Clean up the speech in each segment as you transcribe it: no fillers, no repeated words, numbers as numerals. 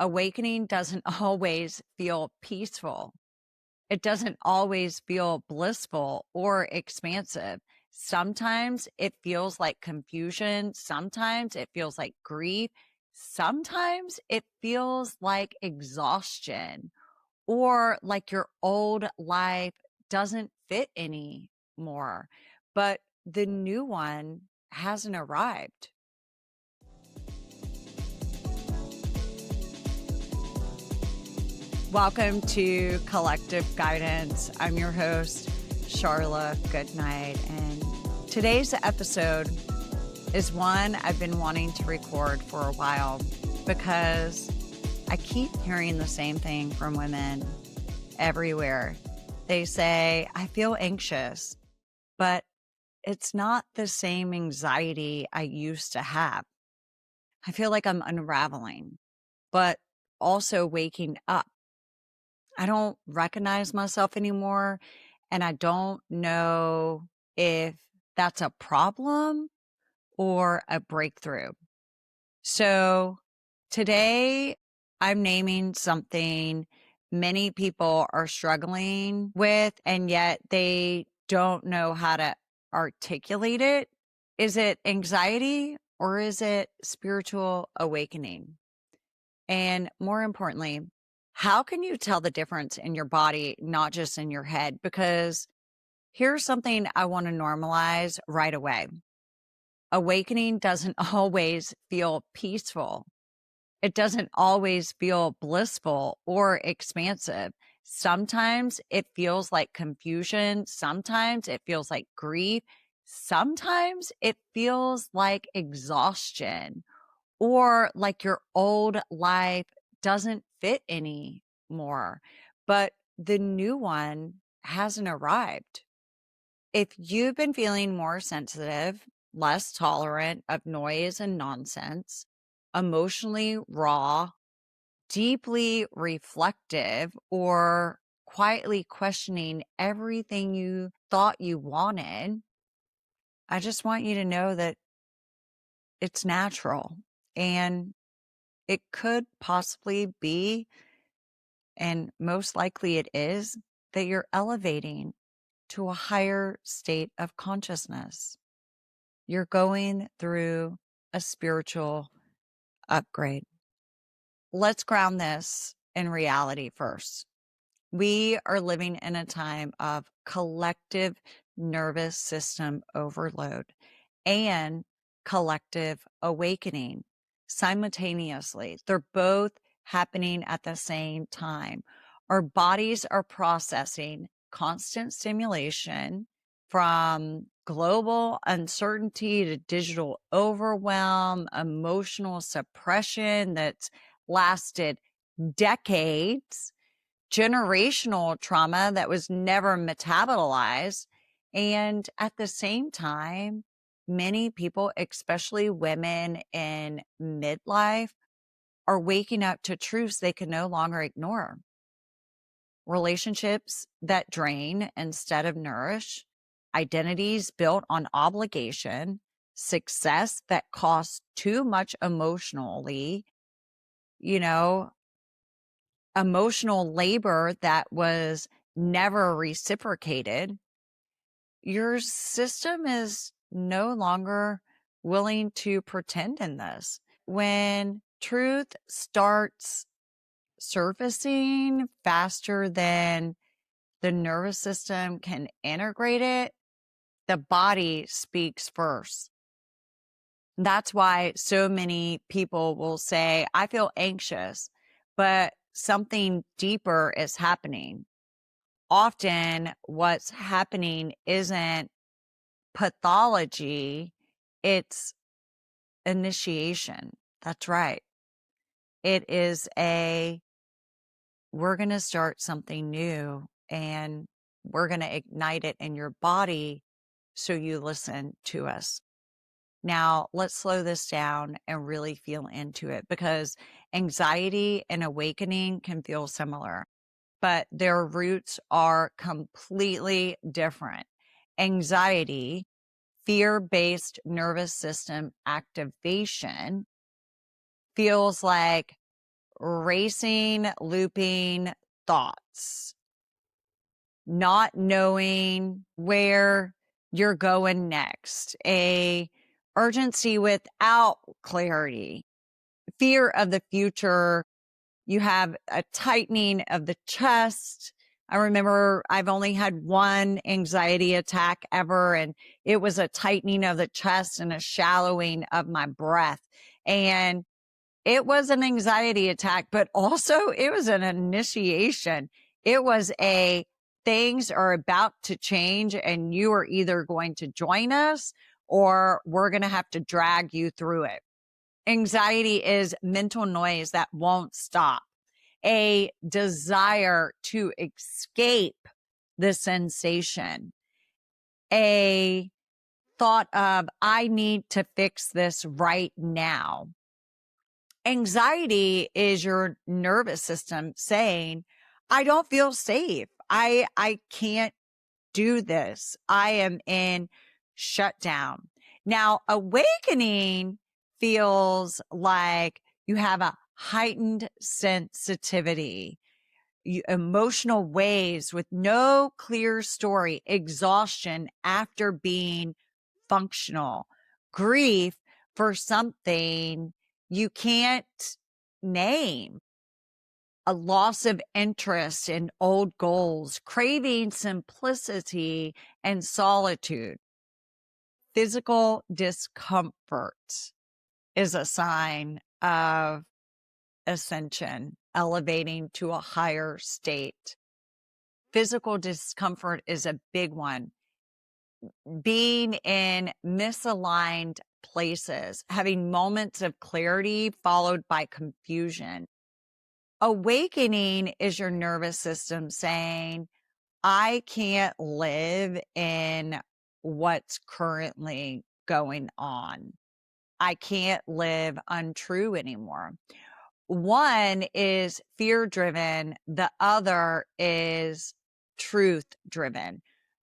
Awakening doesn't always feel peaceful. It doesn't always feel blissful or expansive. Sometimes it feels like confusion. Sometimes it feels like grief. Sometimes it feels like exhaustion or like your old life doesn't fit anymore, but the new one hasn't arrived. Welcome to Collective Guidance. I'm your host, Charla Goodnight, and today's episode is one I've been wanting to record for a while because I keep hearing the same thing from women everywhere. They say, I feel anxious, but it's not the same anxiety I used to have. I feel like I'm unraveling, but also waking up. I don't recognize myself anymore, and I don't know if that's a problem or a breakthrough. So today I'm naming something many people are struggling with, and yet they don't know how to articulate it. Is it anxiety or is it spiritual awakening? And more importantly, how can you tell the difference in your body, not just in your head? Because here's something I want to normalize right away. Awakening doesn't always feel peaceful. It doesn't always feel blissful or expansive. Sometimes it feels like confusion. Sometimes it feels like grief. Sometimes it feels like exhaustion or like your old life doesn't fit anymore, but the new one hasn't arrived. If you've been feeling more sensitive, less tolerant of noise and nonsense, emotionally raw, deeply reflective, or quietly questioning everything you thought you wanted, I just want you to know that it's natural and it could possibly be, and most likely it is, that you're elevating to a higher state of consciousness. You're going through a spiritual upgrade. Let's ground this in reality first. We are living in a time of collective nervous system overload and collective awakening simultaneously. They're both happening at the same time. Our bodies are processing constant stimulation from global uncertainty to digital overwhelm, emotional suppression that's lasted decades, generational trauma that was never metabolized. And at the same time, many people, especially women in midlife, are waking up to truths they can no longer ignore. Relationships that drain instead of nourish, identities built on obligation, success that costs too much emotionally, you know, emotional labor that was never reciprocated. Your system is no longer willing to pretend in this. When truth starts surfacing faster than the nervous system can integrate it, the body speaks first. That's why so many people will say, I feel anxious, but something deeper is happening. Often what's happening isn't pathology, it's initiation. That's right. It is we're going to start something new and we're going to ignite it in your body. So you listen to us. Now, let's slow this down and really feel into it, because anxiety and awakening can feel similar, but their roots are completely different. Anxiety, fear-based nervous system activation, feels like racing, looping thoughts, not knowing where you're going next, a urgency without clarity, fear of the future. You have a tightening of the chest. I remember I've only had one anxiety attack ever, and it was a tightening of the chest and a shallowing of my breath. And it was an anxiety attack, but also it was an initiation. It was a things are about to change, and you are either going to join us or we're going to have to drag you through it. Anxiety is mental noise that won't stop, a desire to escape the sensation, a thought of, I need to fix this right now. Anxiety is your nervous system saying, I don't feel safe. I can't do this. I am in shutdown. Now, awakening feels like you have a heightened sensitivity, emotional waves with no clear story, exhaustion after being functional, grief for something you can't name, a loss of interest in old goals, craving simplicity and solitude. Physical discomfort is a sign of ascension, elevating to a higher state. Physical discomfort is a big one. Being in misaligned places, having moments of clarity followed by confusion. Awakening is your nervous system saying, I can't live in what's currently going on. I can't live untrue anymore. One is fear driven. The other is truth driven.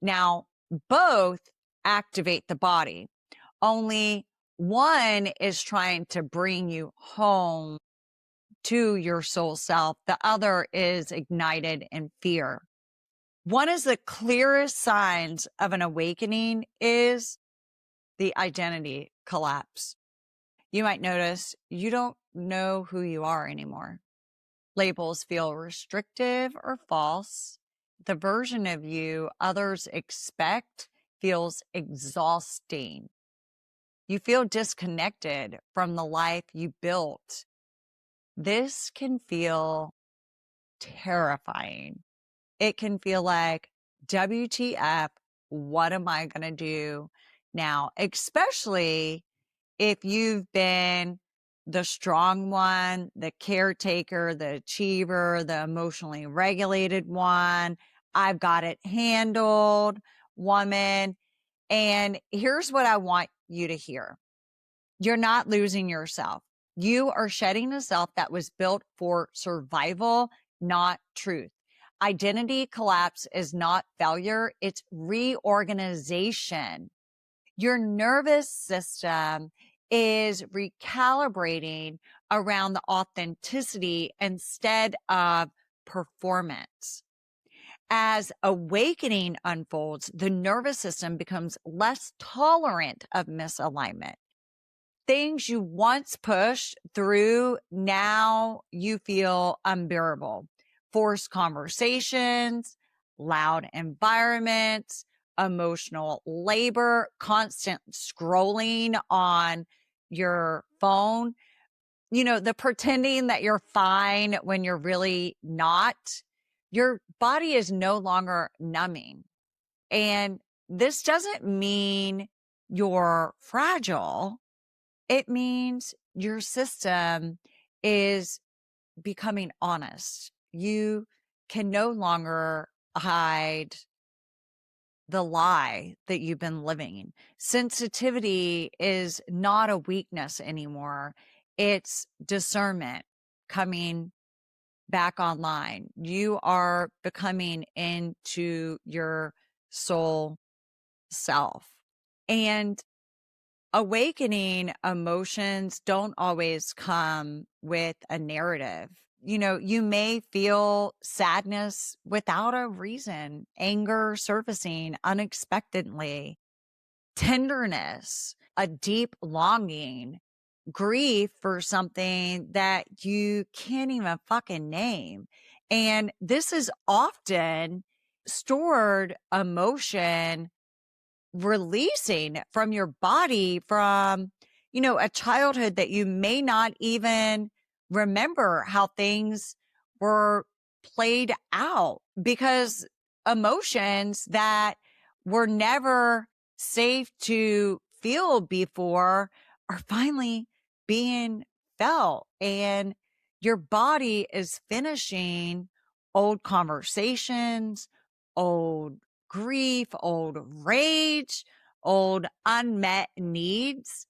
Now, both activate the body. Only one is trying to bring you home to your soul self. The other is ignited in fear. One of the clearest signs of an awakening is the identity collapse. You might notice you don't know who you are anymore. Labels feel restrictive or false. The version of you others expect feels exhausting. You feel disconnected from the life you built. This can feel terrifying. It can feel like, WTF, what am I going to do now? Especially if you've been the strong one, the caretaker, the achiever, the emotionally regulated one, I've got it handled woman. And here's what I want you to hear. You're not losing yourself. You are shedding a self that was built for survival, not truth. Identity collapse is not failure. It's reorganization. Your nervous system is recalibrating around the authenticity instead of performance. As awakening unfolds, the nervous system becomes less tolerant of misalignment. Things you once pushed through, now you feel unbearable. Forced conversations, loud environments, emotional labor, constant scrolling on your phone. You know, the pretending that you're fine when you're really not. Your body is no longer numbing. And this doesn't mean you're fragile. It means your system is becoming honest. You can no longer hide the lie that you've been living. Sensitivity is not a weakness anymore. It's discernment coming back online. You are becoming into your soul self. And Awakening emotions don't always come with a narrative. You may feel sadness without a reason, anger surfacing unexpectedly, tenderness, a deep longing, grief for something that you can't even fucking name. And this is often stored emotion releasing from your body from, a childhood that you may not even remember how things were played out, because emotions that were never safe to feel before are finally being felt. And your body is finishing old conversations, old grief, old rage, old unmet needs,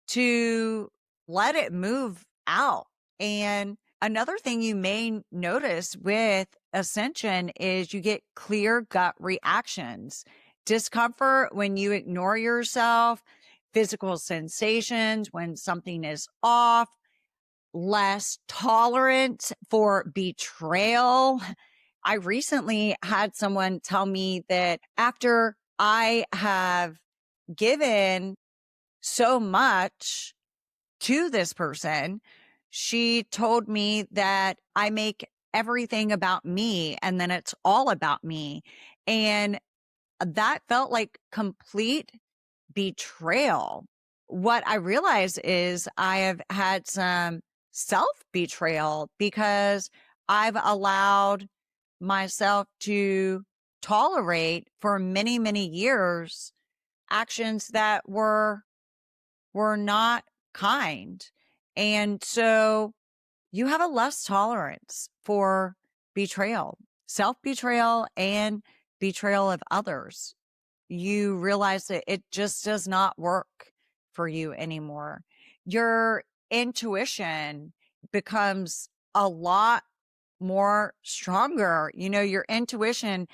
to let it move out. And another thing you may notice with Ascension is you get clear gut reactions, discomfort when you ignore yourself, physical sensations when something is off, less tolerance for betrayal. I recently had someone tell me that after I have given so much to this person, she told me that I make everything about me and then it's all about me. And that felt like complete betrayal. What I realize is I have had some self betrayal because I've allowed myself to tolerate for many, many years actions that were not kind. And so you have a less tolerance for betrayal, self betrayal, and betrayal of others. You realize that it just does not work for you anymore. Your intuition becomes a lot more stronger. Your intuition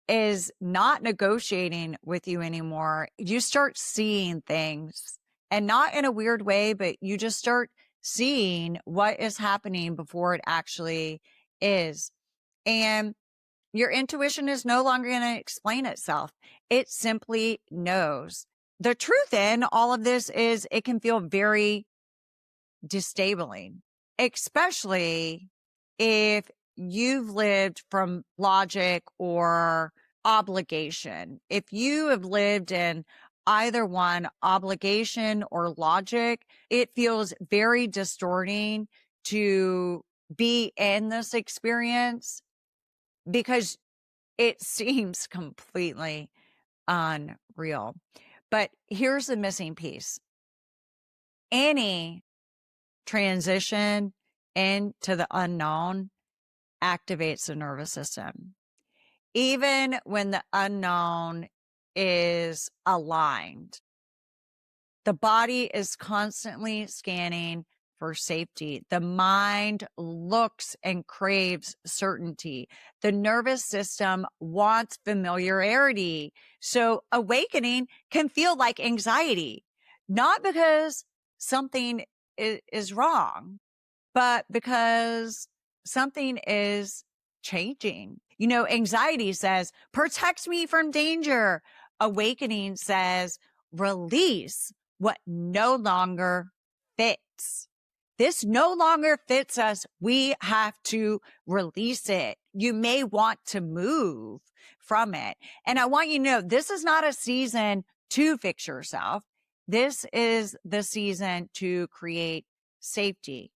is not negotiating with you anymore. You start seeing things, and not in a weird way, but you just start seeing what is happening before it actually is. And your intuition is no longer going to explain itself. It simply knows. The truth in all of this is it can feel very disabling, especially if you've lived from logic or obligation. If you have lived in either one, obligation or logic, it feels very distorting to be in this experience because it seems completely unreal. But here's the missing piece. Any transition into the unknown activates the nervous system. Even when the unknown is aligned, the body is constantly scanning for safety. The mind looks and craves certainty. The nervous system wants familiarity. So awakening can feel like anxiety, not because something is wrong, but because something is changing. Anxiety says, protect me from danger. Awakening says, release what no longer fits. This no longer fits us. We have to release it. You may want to move from it. And I want you to know, this is not a season to fix yourself. This is the season to create safety.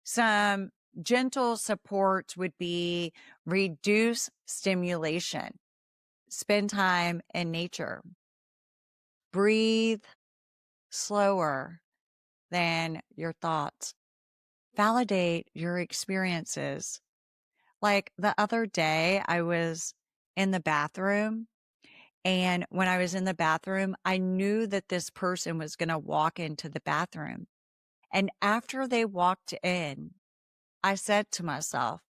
Some gentle supports would be reduce stimulation, spend time in nature, breathe slower than your thoughts, validate your experiences. Like the other day, I was in the bathroom, and when I was in the bathroom, I knew that this person was going to walk into the bathroom. And after they walked in, I said to myself,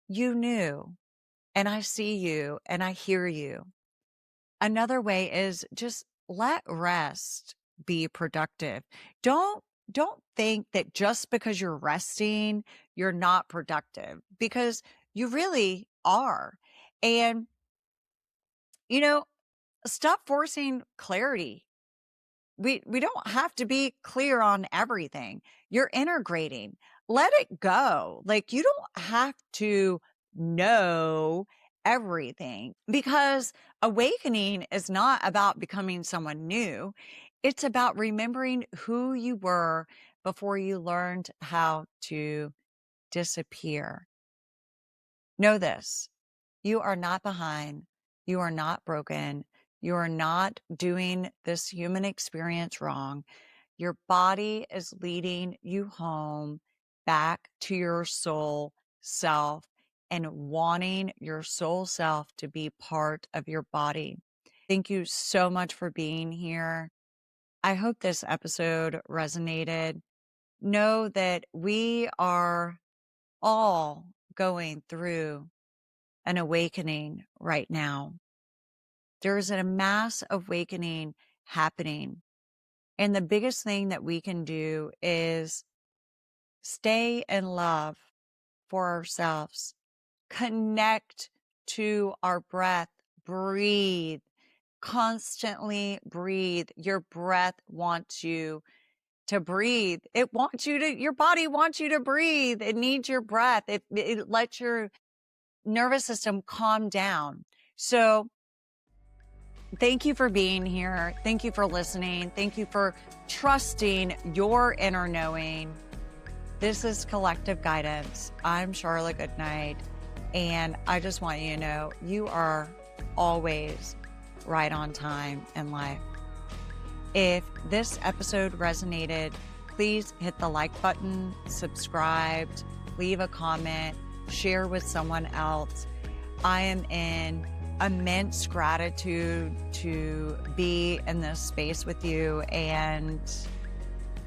you knew, and I see you and I hear you. Another way is just let rest be productive. Don't think that just because you're resting, you're not productive, because you really are. And, you know, stop forcing clarity. We don't have to be clear on everything. You're integrating. Let it go. Like, you don't have to know everything, because awakening is not about becoming someone new. It's about remembering who you were before you learned how to disappear. Know this: you are not behind. You are not broken. You are not doing this human experience wrong. Your body is leading you home back to your soul self and wanting your soul self to be part of your body. Thank you so much for being here. I hope this episode resonated. Know that we are all going through an awakening right now. There's a mass awakening happening. And the biggest thing that we can do is stay in love for ourselves, connect to our breath, breathe, constantly breathe. Your breath wants you to breathe. It wants you to, your body wants you to breathe. It needs your breath. It lets your nervous system calm down. So thank you for being here. Thank you for listening. Thank you for trusting your inner knowing. This is Collective Guidance. I'm Charla Goodnight, and I just want you to know you are always right on time in life. If this episode resonated, please hit the like button, subscribe, leave a comment, share with someone else. I am in immense gratitude to be in this space with you. And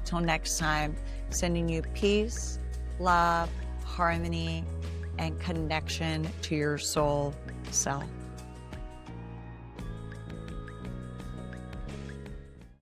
till next time, sending you peace, love, harmony, and connection to your soul self.